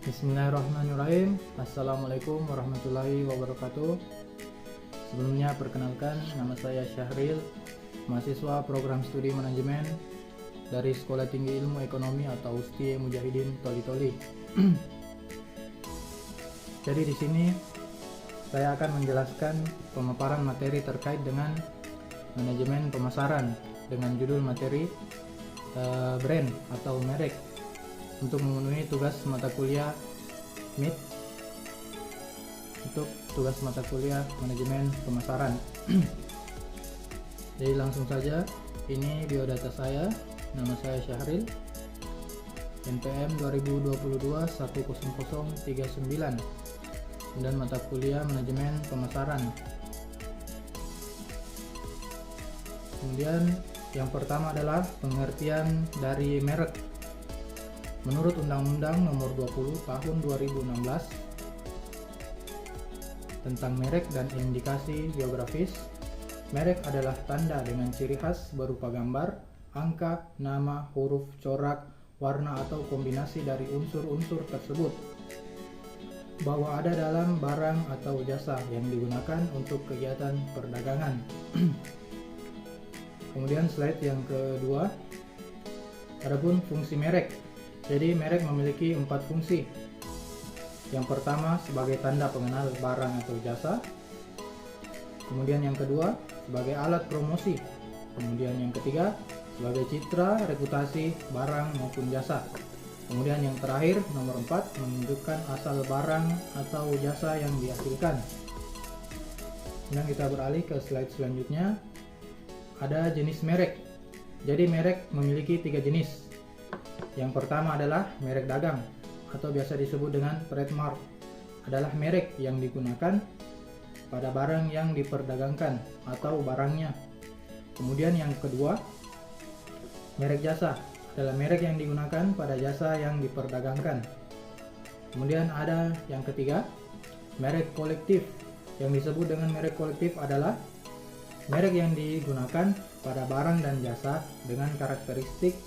Bismillahirrahmanirrahim. Assalamualaikum warahmatullahi wabarakatuh. Sebelumnya perkenalkan, nama saya Syahril, mahasiswa program studi manajemen dari Sekolah Tinggi Ilmu Ekonomi atau USTI Mujahidin Toli-Toli. Jadi di sini saya akan menjelaskan pemaparan materi terkait dengan manajemen pemasaran dengan judul materi brand atau merek untuk memenuhi tugas mata kuliah MIT untuk tugas mata kuliah manajemen pemasaran. Jadi langsung saja, ini biodata saya. Nama saya Syahril, NPM 2022-10039, dan mata kuliah manajemen pemasaran. Kemudian yang pertama adalah pengertian dari merek. Menurut Undang-Undang Nomor 20 Tahun 2016 tentang merek dan indikasi geografis, merek adalah tanda dengan ciri khas berupa gambar, angka, nama, huruf, corak, warna atau kombinasi dari unsur-unsur tersebut bahwa ada dalam barang atau jasa yang digunakan untuk kegiatan perdagangan. Kemudian slide yang kedua, adapun fungsi merek. Jadi merek memiliki 4 fungsi. Yang pertama sebagai tanda pengenal barang atau jasa. Kemudian yang kedua sebagai alat promosi. Kemudian yang ketiga sebagai citra, reputasi barang maupun jasa. Kemudian yang terakhir nomor 4 menunjukkan asal barang atau jasa yang dihasilkan. Kemudian kita beralih ke slide selanjutnya. Ada jenis merek. Jadi merek memiliki 3 jenis. Yang pertama adalah merek dagang atau biasa disebut dengan trademark. Adalah merek yang digunakan pada barang yang diperdagangkan atau barangnya. Kemudian yang kedua, merek jasa adalah merek yang digunakan pada jasa yang diperdagangkan. Kemudian ada yang ketiga, merek kolektif. Yang disebut dengan merek kolektif adalah merek yang digunakan pada barang dan jasa dengan karakteristik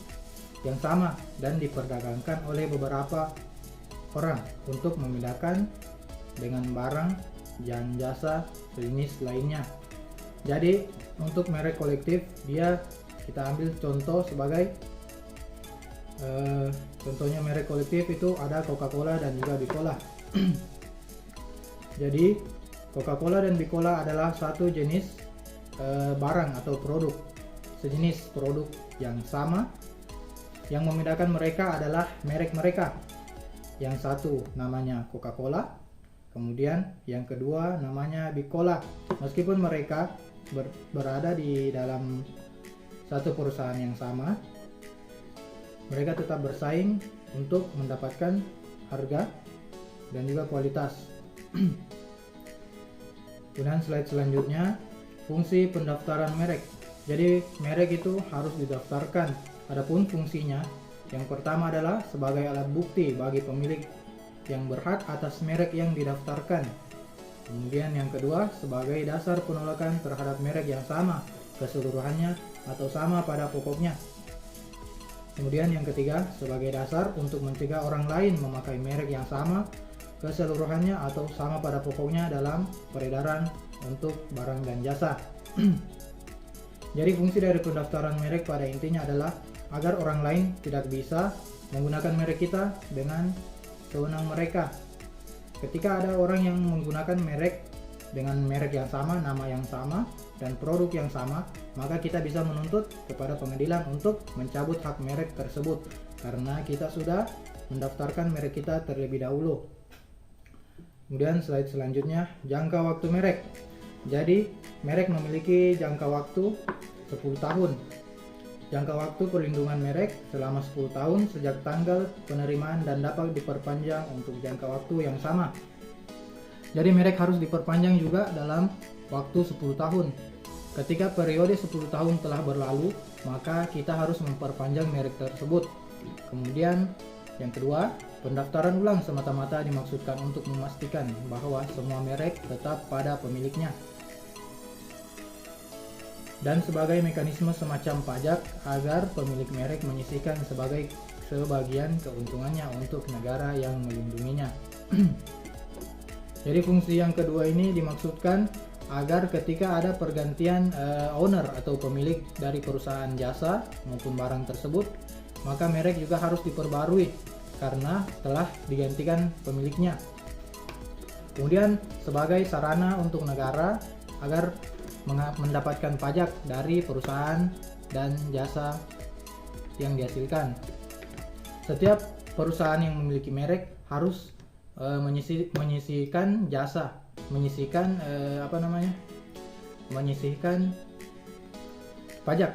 yang sama dan diperdagangkan oleh beberapa orang untuk membedakan dengan barang dan jasa jenis lainnya. Jadi untuk merek kolektif kita ambil contoh sebagai contohnya merek kolektif itu ada Coca-Cola dan juga Bicola. Jadi Coca-Cola dan Bicola adalah satu jenis barang atau produk, sejenis produk yang sama. Yang membedakan mereka adalah merek mereka. Yang satu namanya Coca-Cola, kemudian yang kedua namanya Bicola. Meskipun mereka berada di dalam satu perusahaan yang sama, mereka tetap bersaing untuk mendapatkan harga dan juga kualitas. Kemudian slide selanjutnya, fungsi pendaftaran merek. Jadi merek itu harus didaftarkan. Adapun fungsinya, yang pertama adalah sebagai alat bukti bagi pemilik yang berhak atas merek yang didaftarkan. Kemudian yang kedua, sebagai dasar penolakan terhadap merek yang sama keseluruhannya atau sama pada pokoknya. Kemudian yang ketiga, sebagai dasar untuk mencegah orang lain memakai merek yang sama keseluruhannya atau sama pada pokoknya dalam peredaran untuk barang dan jasa. Jadi fungsi dari pendaftaran merek pada intinya adalah agar orang lain tidak bisa menggunakan merek kita dengan sewenang mereka. Ketika ada orang yang menggunakan merek dengan merek yang sama, nama yang sama, dan produk yang sama, maka kita bisa menuntut kepada pengadilan untuk mencabut hak merek tersebut karena kita sudah mendaftarkan merek kita terlebih dahulu. Kemudian slide selanjutnya, jangka waktu merek. Jadi merek memiliki jangka waktu 10 tahun. Jangka waktu perlindungan merek selama 10 tahun sejak tanggal penerimaan dan dapat diperpanjang untuk jangka waktu yang sama. Jadi merek harus diperpanjang juga dalam waktu 10 tahun. Ketika periode 10 tahun telah berlalu, maka kita harus memperpanjang merek tersebut. Kemudian yang kedua, pendaftaran ulang semata-mata dimaksudkan untuk memastikan bahwa semua merek tetap pada pemiliknya. Dan sebagai mekanisme semacam pajak agar pemilik merek menyisihkan sebagian keuntungannya untuk negara yang melindunginya. Jadi fungsi yang kedua ini dimaksudkan agar ketika ada pergantian owner atau pemilik dari perusahaan jasa maupun barang tersebut, maka merek juga harus diperbarui karena telah digantikan pemiliknya. Kemudian sebagai sarana untuk negara agar mendapatkan pajak dari perusahaan dan jasa yang dihasilkan. Setiap perusahaan yang memiliki merek harus menyisihkan jasa, menyisihkan pajak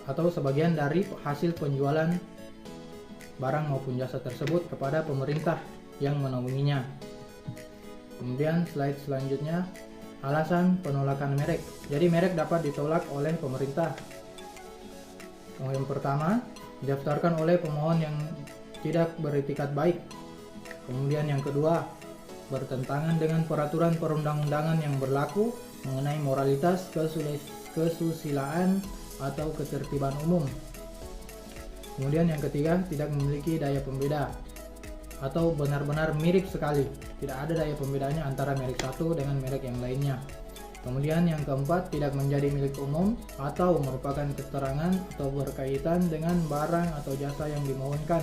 atau sebagian dari hasil penjualan barang maupun jasa tersebut kepada pemerintah yang menaunginya. Kemudian slide selanjutnya, alasan penolakan merek. Jadi merek dapat ditolak oleh pemerintah. Yang pertama, didaftarkan oleh pemohon yang tidak beretikat baik. Kemudian yang kedua, bertentangan dengan peraturan perundang-undangan yang berlaku mengenai moralitas, kesusilaan, atau ketertiban umum. Kemudian yang ketiga, tidak memiliki daya pembeda atau benar-benar mirip sekali, tidak ada daya pembedanya antara merek satu dengan merek yang lainnya. Kemudian yang keempat, tidak menjadi milik umum atau merupakan keterangan atau berkaitan dengan barang atau jasa yang dimohonkan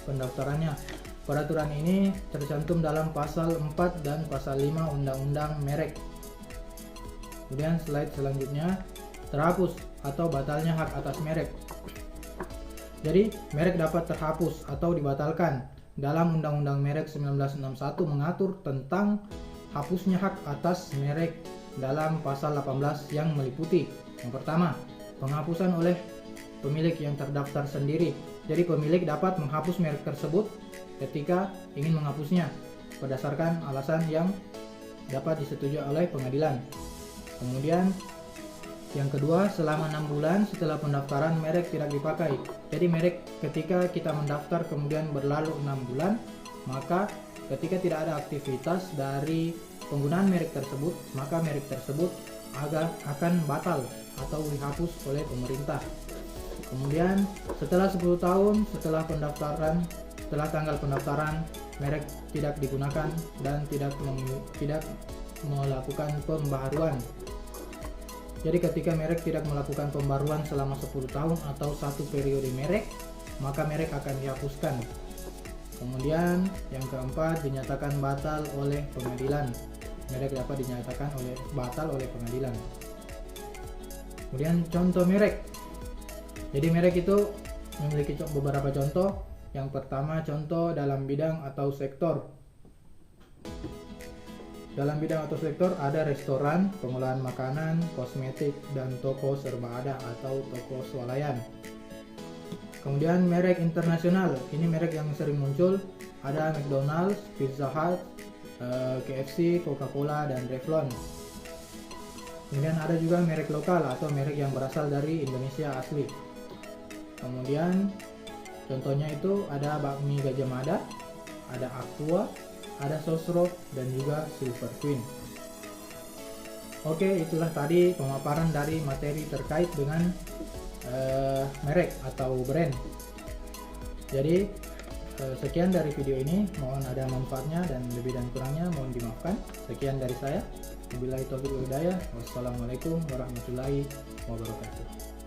pendaftarannya. Peraturan ini tercantum dalam pasal 4 dan pasal 5 Undang-Undang Merek. Kemudian slide selanjutnya, terhapus atau batalnya hak atas merek. Jadi merek dapat terhapus atau dibatalkan. Dalam Undang-Undang Merek 1961 mengatur tentang hapusnya hak atas merek dalam pasal 18 yang meliputi: yang pertama, penghapusan oleh pemilik yang terdaftar sendiri. Jadi pemilik dapat menghapus merek tersebut ketika ingin menghapusnya berdasarkan alasan yang dapat disetujui oleh pengadilan. Kemudian yang kedua, selama 6 bulan setelah pendaftaran merek tidak dipakai. Jadi merek ketika kita mendaftar kemudian berlalu 6 bulan, maka ketika tidak ada aktivitas dari penggunaan merek tersebut, maka merek tersebut akan batal atau dihapus oleh pemerintah. Kemudian setelah 10 tahun setelah tanggal pendaftaran, merek tidak digunakan dan tidak melakukan pembaharuan. Jadi ketika merek tidak melakukan pembaruan selama 10 tahun atau satu periode merek, maka merek akan dihapuskan. Kemudian yang keempat, dinyatakan batal oleh pengadilan. Merek dapat dinyatakan batal oleh pengadilan. Kemudian contoh merek. Jadi merek itu memiliki beberapa contoh. Yang pertama, contoh dalam bidang atau sektor. Dalam bidang atau sektor ada restoran, pengolahan makanan, kosmetik, dan toko serba ada atau toko swalayan. Kemudian merek internasional, ini merek yang sering muncul, ada McDonald's, Pizza Hut, KFC, Coca-Cola, dan Revlon. Kemudian ada juga merek lokal atau merek yang berasal dari Indonesia asli. Kemudian contohnya itu ada bakmi Gajah Mada, ada Aqua, ada Sosro, dan juga Silver Queen. Oke, itulah tadi pemaparan dari materi terkait dengan merek atau brand. Jadi sekian dari video ini, mohon ada manfaatnya dan lebih dan kurangnya mohon dimaafkan. Sekian dari saya. Wabillahi taufiq wal hidayah. Wassalamualaikum warahmatullahi wabarakatuh.